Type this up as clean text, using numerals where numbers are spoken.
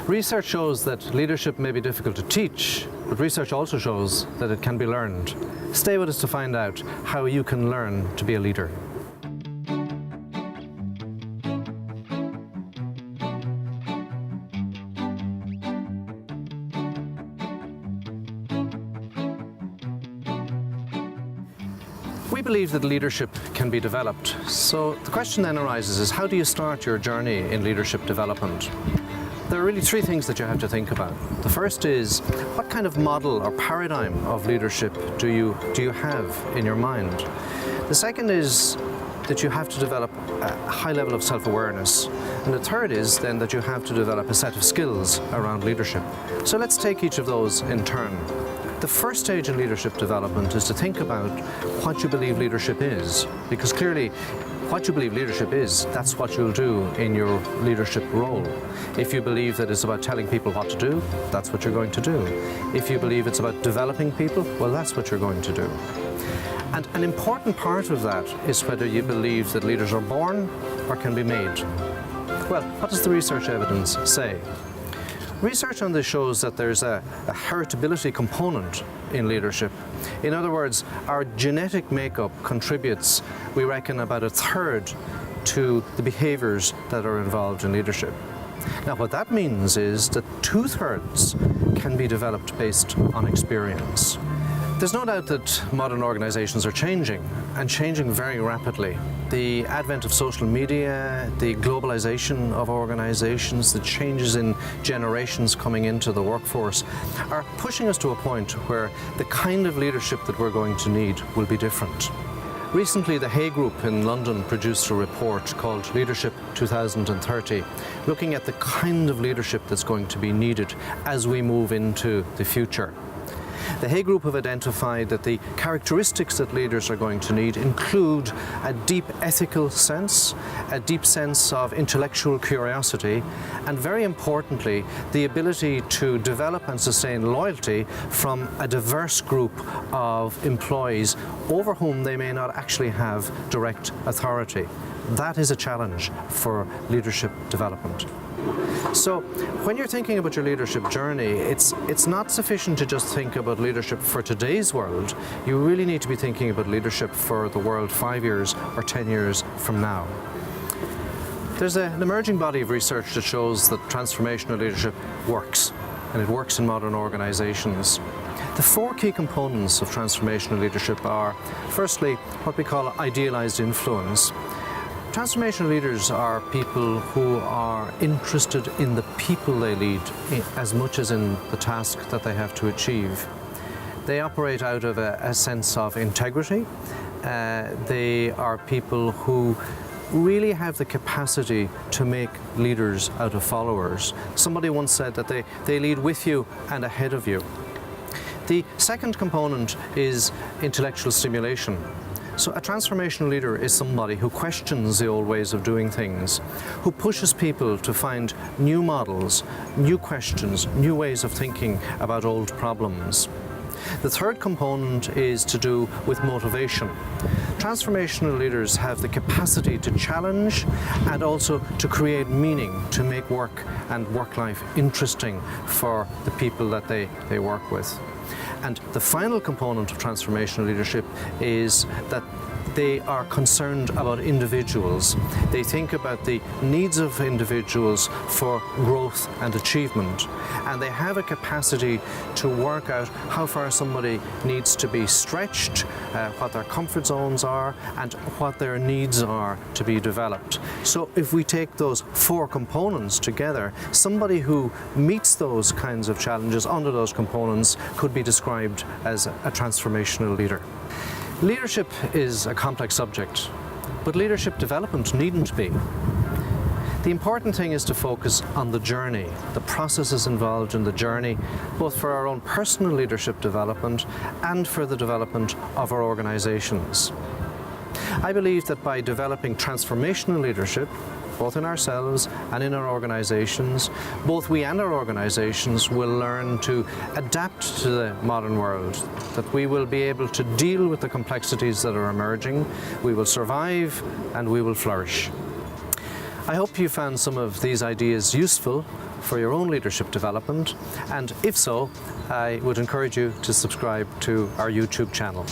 Research shows that leadership may be difficult to teach, but research also shows that it can be learned. Stay with us to find out how you can learn to be a leader. We believe that leadership can be developed. So the question then arises is, how do you start your journey in leadership development? There are really three things that you have to think about. The first is, what kind of model or paradigm of leadership do you have in your mind? The second is that you have to develop a high level of self-awareness. And the third is then that you have to develop a set of skills around leadership. So let's take each of those in turn. The first stage in leadership development is to think about what you believe leadership is, because clearly what you believe leadership is, that's what you'll do in your leadership role. If you believe that it's about telling people what to do, that's what you're going to do. If you believe it's about developing people, well, that's what you're going to do. And an important part of that is whether you believe that leaders are born or can be made. Well, what does the research evidence say? Research on this shows that there's a heritability component in leadership. In other words, our genetic makeup contributes, we reckon, about a third to the behaviours that are involved in leadership. Now, what that means is that 2/3 can be developed based on experience. There's no doubt that modern organisations are changing, and changing very rapidly. The advent of social media, the globalisation of organisations, the changes in generations coming into the workforce are pushing us to a point where the kind of leadership that we're going to need will be different. Recently, the Hay Group in London produced a report called Leadership 2030, looking at the kind of leadership that's going to be needed as we move into the future. The Hay Group have identified that the characteristics that leaders are going to need include a deep ethical sense, a deep sense of intellectual curiosity, and very importantly, the ability to develop and sustain loyalty from a diverse group of employees over whom they may not actually have direct authority. That is a challenge for leadership development. So when you're thinking about your leadership journey, it's not sufficient to just think about leadership for today's world. You really need to be thinking about leadership for the world 5 years or 10 years from now. There's an emerging body of research that shows that transformational leadership works, and it works in modern organizations. The 4 key components of transformational leadership are, firstly, what we call idealized influence. Transformational leaders are people who are interested in the people they lead as much as in the task that they have to achieve. They operate out of a sense of integrity. They are people who really have the capacity to make leaders out of followers. Somebody once said that they lead with you and ahead of you. The second component is intellectual stimulation. So a transformational leader is somebody who questions the old ways of doing things, who pushes people to find new models, new questions, new ways of thinking about old problems. The third component is to do with motivation. Transformational leaders have the capacity to challenge and also to create meaning, to make work and work life interesting for the people that they work with. And the final component of transformational leadership is that they are concerned about individuals. They think about the needs of individuals for growth and achievement. And they have a capacity to work out how far somebody needs to be stretched, what their comfort zones are, and what their needs are to be developed. So if we take those 4 components together, somebody who meets those kinds of challenges under those components could be described as a transformational leader. Leadership is a complex subject, but leadership development needn't be. The important thing is to focus on the journey, the processes involved in the journey, both for our own personal leadership development and for the development of our organizations. I believe that by developing transformational leadership, both in ourselves and in our organizations, both we and our organizations will learn to adapt to the modern world, that we will be able to deal with the complexities that are emerging, we will survive, and we will flourish. I hope you found some of these ideas useful. for your own leadership development? And if so, I would encourage you to subscribe to our YouTube channel.